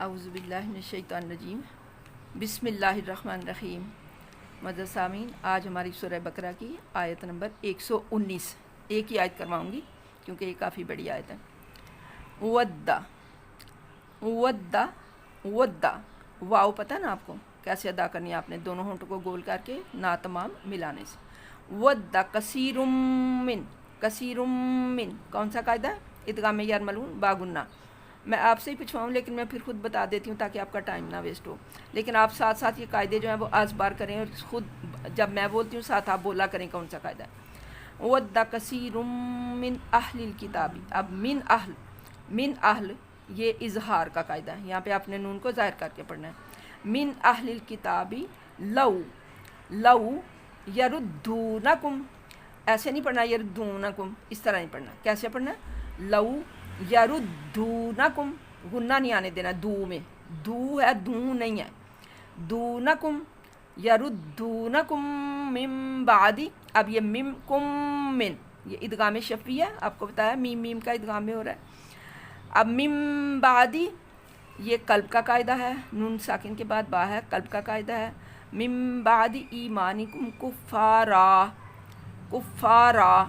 اعوذ باللہ من الشیطان الرجیم بسم اللہ الرحمن الرحیم۔ معزز سامعین، آج ہماری سورہ بقرہ کی آیت نمبر 119 ایک ہی آیت کرواؤں گی کیونکہ یہ کافی بڑی آیت ہے۔ ودّا ودّا ودّا، واو پتہ نا آپ کو کیسے ادا کرنی ہے، آپ نے دونوں ہونٹوں کو گول کر کے نا تمام ملانے سے۔ ودّا کثیر من، کون سا قاعدہ ہے؟ ادغام یرملون باگنہ۔ میں آپ سے ہی پوچھواؤں لیکن میں پھر خود بتا دیتی ہوں تاکہ آپ کا ٹائم نہ ویسٹ ہو، لیکن آپ ساتھ ساتھ یہ قاعدے جو ہیں وہ آز بار کریں اور خود جب میں بولتی ہوں ساتھ آپ بولا کریں کون سا قاعدہ ہے۔ وَدَّ كَثِيرٌ مِّنْ أَهْلِ الْكِتَابِ، اب من اہل یہ اظہار کا قاعدہ ہے، یہاں پہ آپ نے نون کو ظاہر کر کے پڑھنا ہے۔ من اہل الکتاب لو یردونکم، ایسے نہیں پڑھنا یردونکم، اس طرح نہیں پڑھنا، کیسے پڑھنا ہے؟ لو یردونکم، غنہ نہیں آنے دینا دو میں، دو ہے دوں نہیں ہے، دونکم یردونکم من بعد، اب یہ مم کم من، یہ ادغام شفوی ہے، آپ کو بتایا میم کا ادغام میں ہو رہا ہے۔ اب من بعد یہ قلب کا قاعدہ ہے، نون ساکن کے بعد با ہے، قلب کا قاعدہ ہے۔ من بعد ایمانکم کفارا،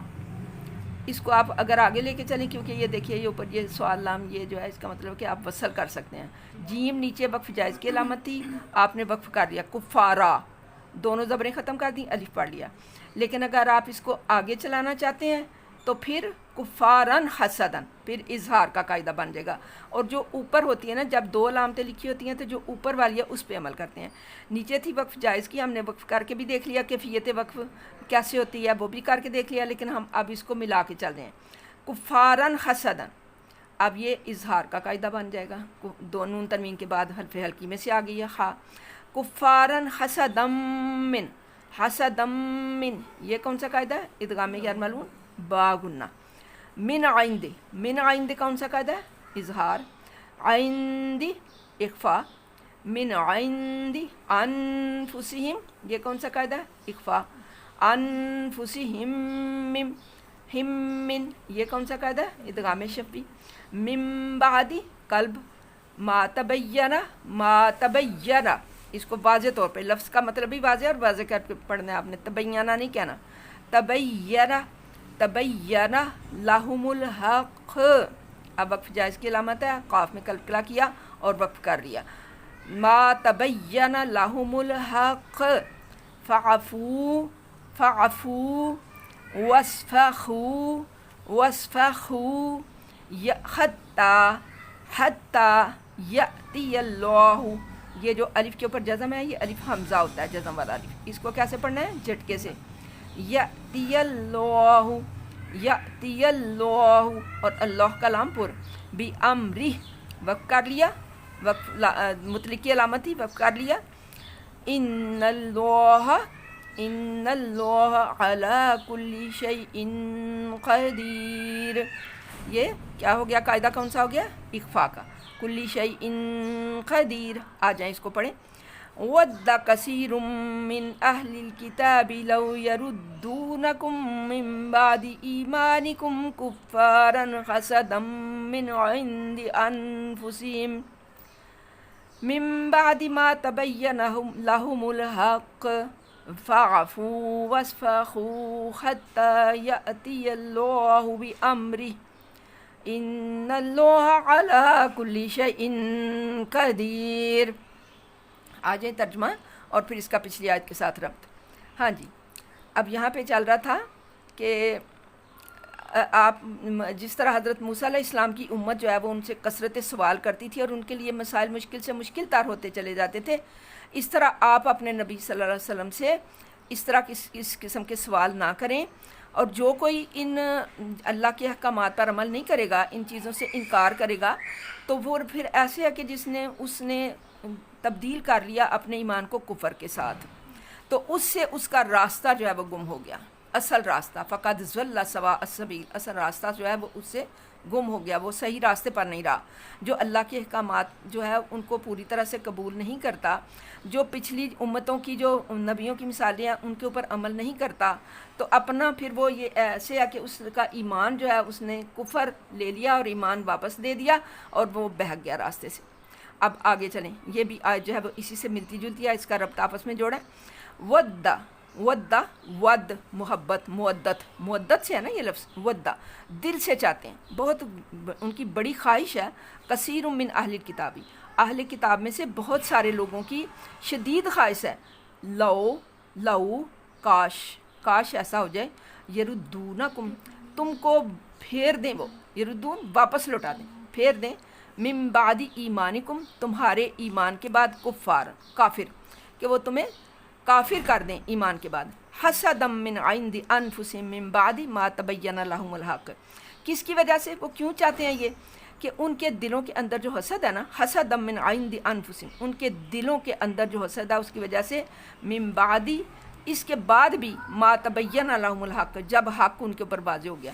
اس کو آپ اگر آگے لے کے چلیں، کیونکہ یہ دیکھیے یہ اوپر یہ سوال لام یہ جو ہے اس کا مطلب کہ آپ وصل کر سکتے ہیں۔ جیم نیچے وقف جائز کی علامت تھی، آپ نے وقف کر لیا کفارا، دونوں زبریں ختم کر دیں، الف پڑھ لیا۔ لیکن اگر آپ اس کو آگے چلانا چاہتے ہیں تو پھر کفارن حسدن، پھر اظہار کا قاعدہ بن جائے گا، اور جو اوپر ہوتی ہے نا، جب دو علامتیں لکھی ہوتی ہیں تو جو اوپر والی ہے اس پہ عمل کرتے ہیں۔ نیچے تھی وقف جائز کی، ہم نے وقف کر کے بھی دیکھ لیا کیفیت وقف کیسے ہوتی ہے، وہ بھی کر کے دیکھ لیا، لیکن ہم اب اس کو ملا کے چل رہے ہیں۔ کفارن حسدن، اب یہ اظہار کا قاعدہ بن جائے گا، دو نون تنوین کے بعد حرف حلقی میں سے آ گئی ہے خا۔ کفارن حسدم من، یہ کون سا قاعدہ ہے؟ ادغام یرملون باگنہ۔ من عند کون سا قاعدہ ہے؟ اظہار۔ عند اخفا۔ من عند انفسہم، یہ کون سا قاعدہ ہے؟ اخفا۔ انفسہم من، یہ کون سا قاعدہ ہے؟ ادغام شفوی۔ من بعد قلب، ما تبینہ، اس کو واضح طور پہ لفظ کا مطلب بھی واضح اور واضح کر کے پڑھنا ہے آپ نے، تبینہ نہیں کہنا، تبینہ لہم الحق، اب وقف جائز کی علامت ہے، قاف میں کلکلا کیا اور وقف کر لیا۔ ما تبین لہم الحق فعفو واسفخو حتی یأتی اللہ، یہ جو الف کے اوپر جزم ہے یہ الف حمزہ ہوتا ہے، جزم والا الف، اس کو کیسے پڑھنا ہے؟ جھٹکے سے، یأتی اللہ، یأتی اللہ، اور اللہ کا لام پر، بی امرہ، وقف کر لیا، وقف مطلق کی علامت ہی وقف کر لیا۔ ان اللہ علی کل شیء قدیر، یہ کیا ہو گیا؟ قاعدہ کون سا ہو گیا؟ اخفا کا، کل شیء قدیر۔ آ جائیں اس کو پڑھیں۔ وَدَّ كَثِيرٌ مِّنْ أَهْلِ الْكِتَابِ لَوْ يَرُدُّونَكُم مِّن بَعْدِ إِيمَانِكُمْ كُفَّارًا حَسَدًا مِّنْ عِندِ أَنفُسِهِمْ مِّن بَعْدِ مَا تَبَيَّنَ لَهُمُ الْحَقُّ فَاعْفُوا وَاصْفَحُوا حَتَّى يَأْتِيَ اللَّهُ بِأَمْرِهِ إِنَّ اللَّهَ عَلَىٰ كُلِّ شَيْءٍ قَدِيرٌ۔ آ جائیں ترجمہ اور پھر اس کا پچھلی آیت کے ساتھ ربط۔ ہاں جی، اب یہاں پہ چل رہا تھا کہ آپ جس طرح حضرت موسیٰ علیہ السلام کی امت جو ہے وہ ان سے کثرت سوال کرتی تھی اور ان کے لیے مسائل مشکل سے مشکل تر ہوتے چلے جاتے تھے، اس طرح آپ اپنے نبی صلی اللہ علیہ وسلم سے اس طرح اس قسم کے سوال نہ کریں، اور جو کوئی ان اللہ کے احکامات پر عمل نہیں کرے گا، ان چیزوں سے انکار کرے گا، تو وہ پھر ایسے ہے کہ اس نے تبدیل کر لیا اپنے ایمان کو کفر کے ساتھ، تو اس سے اس کا راستہ جو ہے وہ گم ہو گیا، اصل راستہ، فقد ضل سواء السبیل، اصل راستہ جو ہے وہ اس سے گم ہو گیا، وہ صحیح راستے پر نہیں رہا۔ جو اللہ کے احکامات جو ہے ان کو پوری طرح سے قبول نہیں کرتا، جو پچھلی امتوں کی جو نبیوں کی مثالیں ہیں ان کے اوپر عمل نہیں کرتا، تو اپنا پھر وہ یہ ایسے ہے کہ اس کا ایمان جو ہے اس نے کفر لے لیا اور ایمان واپس دے دیا اور وہ بہک گیا راستے سے۔ اب آگے چلیں، یہ بھی آیت جو ہے وہ اسی سے ملتی جلتی ہے، اس کا ربط آپس میں جوڑا ہے۔ ودا، ودا ود محبت، مودت سے ہے نا یہ لفظ، ودا دل سے چاہتے ہیں، بہت ان کی بڑی خواہش ہے، کثیر من اہل کتابی، اہل کتاب میں سے بہت سارے لوگوں کی شدید خواہش ہے، لو کاش ایسا ہو جائے، یردونکم تم کو پھیر دیں، وہ یردون واپس لوٹا دیں، پھیر دیں، من بعد ایمانکم تمہارے ایمان کے بعد، کافر کہ وہ تمہیں کافر کر دیں ایمان کے بعد، حسدم من عند انفسہم من بعد ما تبین لہم الحق، کس کی وجہ سے، وہ کیوں چاہتے ہیں یہ کہ ان کے دلوں کے اندر جو حسد ہے نا، حسدم من عند انفسہم، ان کے دلوں کے اندر جو حسد ہے اس کی وجہ سے، من بعد اس کے بعد بھی، ما تبین لہم الحق جب حق ان کے اوپر واضح ہو گیا،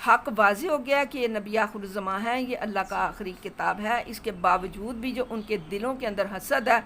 حق واضح ہو گیا کہ یہ نبی آخر الزماں ہے، یہ اللہ کا آخری کتاب ہے، اس کے باوجود بھی جو ان کے دلوں کے اندر حسد ہے،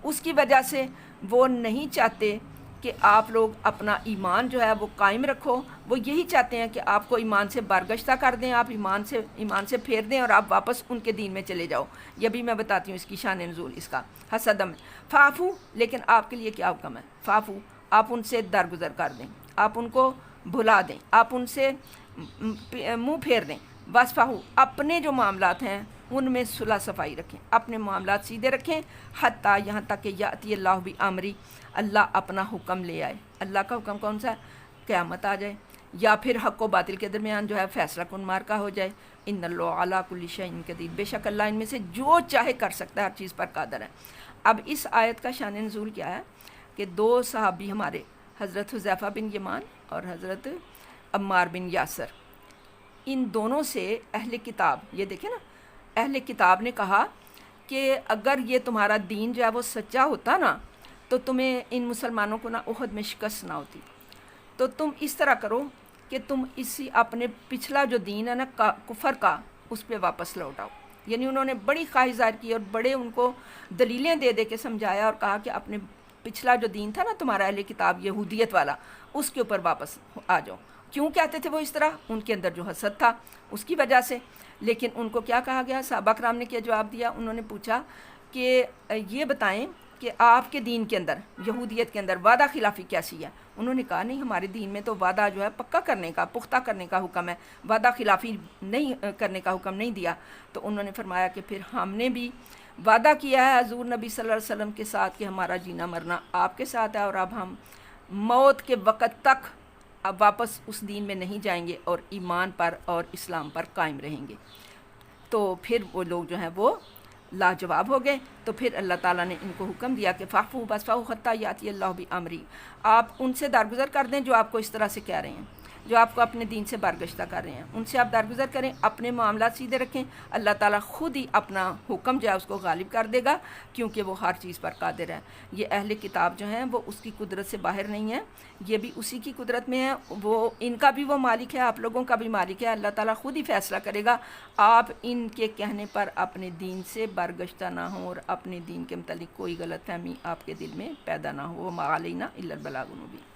اس کی وجہ سے وہ نہیں چاہتے کہ آپ لوگ اپنا ایمان جو ہے وہ قائم رکھو، وہ یہی چاہتے ہیں کہ آپ کو ایمان سے برگشتہ کر دیں، آپ ایمان سے پھیر دیں اور آپ واپس ان کے دین میں چلے جاؤ۔ یہ بھی میں بتاتی ہوں اس کی شان نزول، اس کا حسدم فعفو، لیکن آپ کے لیے کیا حکم ہے، فعفو آپ ان سے درگزر کر دیں، آپ ان کو بھلا دیں، آپ ان سے منہ پھیر دیں، وصفہو اپنے جو معاملات ہیں ان میں صلح صفائی رکھیں، اپنے معاملات سیدھے رکھیں، حتیٰ یہاں تک کہ یاتی اللہ بامری، اللہ اپنا حکم لے آئے، اللہ کا حکم کون سا ہے، قیامت آ جائے، یا پھر حق و باطل کے درمیان جو ہے فیصلہ کن مارکا ہو جائے، ان اللہ علی کل شیء قدیر، بے شک اللہ ان میں سے جو چاہے کر سکتا ہے، ہر چیز پر قادر ہے۔ اب اس آیت کا شان نزول کیا ہے کہ دو صحابی ہمارے، حضرت حذیفہ بن یمان اور حضرت عمار بن یاسر، ان دونوں سے اہل کتاب، یہ دیکھیں نا، اہل کتاب نے کہا کہ اگر یہ تمہارا دین جو ہے وہ سچا ہوتا نا تو تمہیں ان مسلمانوں کو نہ احد میں شکست نہ ہوتی، تو تم اس طرح کرو کہ تم اسی اپنے پچھلا جو دین ہے نا کفر کا، اس پہ واپس لوٹ آؤ۔ یعنی انہوں نے بڑی خواہش ظاہر کی اور بڑے ان کو دلیلیں دے دے کے سمجھایا اور کہا کہ اپنے پچھلا جو دین تھا نا تمہارا اہل کتاب یہودیت والا، اس کے اوپر واپس آ جاؤ۔ کیوں کہتے تھے وہ اس طرح، ان کے اندر جو حسد تھا اس کی وجہ سے۔ لیکن ان کو کیا کہا گیا، صحابہ کرام نے کیا جواب دیا، انہوں نے پوچھا کہ یہ بتائیں کہ آپ کے دین کے اندر، یہودیت کے اندر وعدہ خلافی کیسی ہے؟ انہوں نے کہا نہیں، ہمارے دین میں تو وعدہ جو ہے پکا کرنے کا، پختہ کرنے کا حکم ہے، وعدہ خلافی نہیں کرنے کا حکم نہیں دیا۔ تو انہوں نے فرمایا کہ پھر ہم نے بھی وعدہ کیا ہے حضور نبی صلی اللہ علیہ وسلم کے ساتھ کہ ہمارا جینا مرنا آپ کے ساتھ ہے، اور اب ہم موت کے وقت تک اب واپس اس دین میں نہیں جائیں گے اور ایمان پر اور اسلام پر قائم رہیں گے۔ تو پھر وہ لوگ جو ہیں وہ لاجواب ہو گئے، تو پھر اللہ تعالیٰ نے ان کو حکم دیا کہ فاعفوا واصفحوا حتیٰ یاتی اللہ بامری، آپ ان سے درگزر کر دیں جو آپ کو اس طرح سے کہہ رہے ہیں، جو آپ کو اپنے دین سے برگشتہ کر رہے ہیں، ان سے آپ درگزر کریں، اپنے معاملات سیدھے رکھیں، اللہ تعالیٰ خود ہی اپنا حکم جو ہے اس کو غالب کر دے گا، کیونکہ وہ ہر چیز پر قادر ہے۔ یہ اہل کتاب جو ہیں وہ اس کی قدرت سے باہر نہیں ہیں، یہ بھی اسی کی قدرت میں ہے، وہ ان کا بھی وہ مالک ہے، آپ لوگوں کا بھی مالک ہے، اللہ تعالیٰ خود ہی فیصلہ کرے گا، آپ ان کے کہنے پر اپنے دین سے برگشتہ نہ ہوں اور اپنے دین کے متعلق کوئی غلط فہمی آپ کے دل میں پیدا نہ ہو، وما علینا الا البلاغ المبین۔